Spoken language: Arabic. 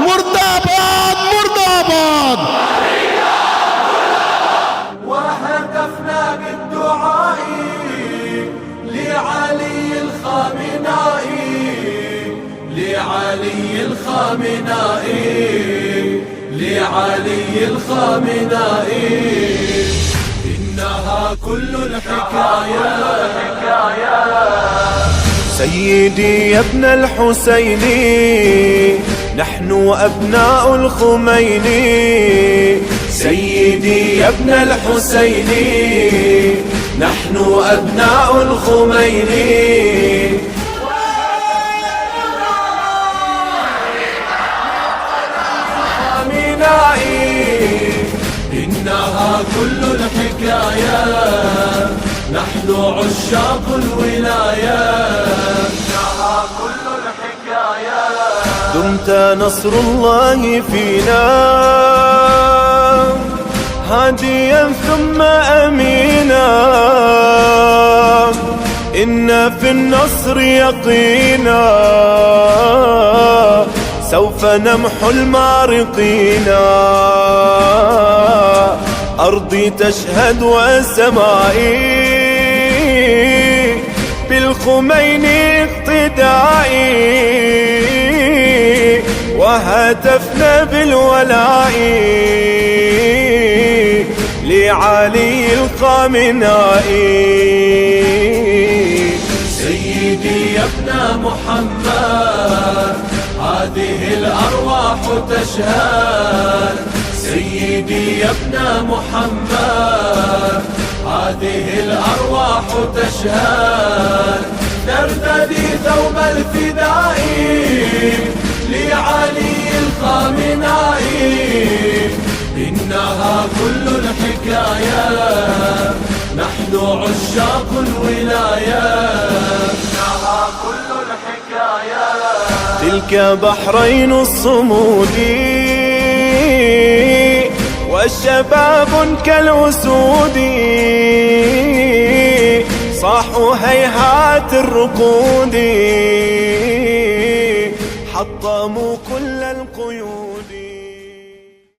मुर्दाबाद मुर्दाबाद। وهتفنا بالدعاء لعلي الخامنائي، لعلي الخامنائي، لعلي الخامنائي. إنها كل الحكايات. سيدي يا ابن الحسين، نحن أبناء الخميني. سيدي يا ابن الحسين، نحن أبناء الخميني. إنها كل الحكايات، نحن عشاق الولايات. إنها كل الحكايات. دمت نصر الله فينا هاديا ثم أمينا، إن في النصر يقينا، سوف نمحو المارقين. أرضي تشهد وسمائي بالخميني اقتدائي، وهتفنا بالولاء لعلي الخامنائي. سيدي يا ابن محمد، هذه الأرواح تشهد. سيدي يا ابن محمد، هذه الأرواح تشهد. نرتدي ثوب الفداء لعلي الخامنائي. إنها كل الحكايات، نحن عشاق الولايات. إنها كل الحكايات. تلك بحرين الصمود والشباب كالأسود، صاحوا هيهات الركود، حطموا كل القيود.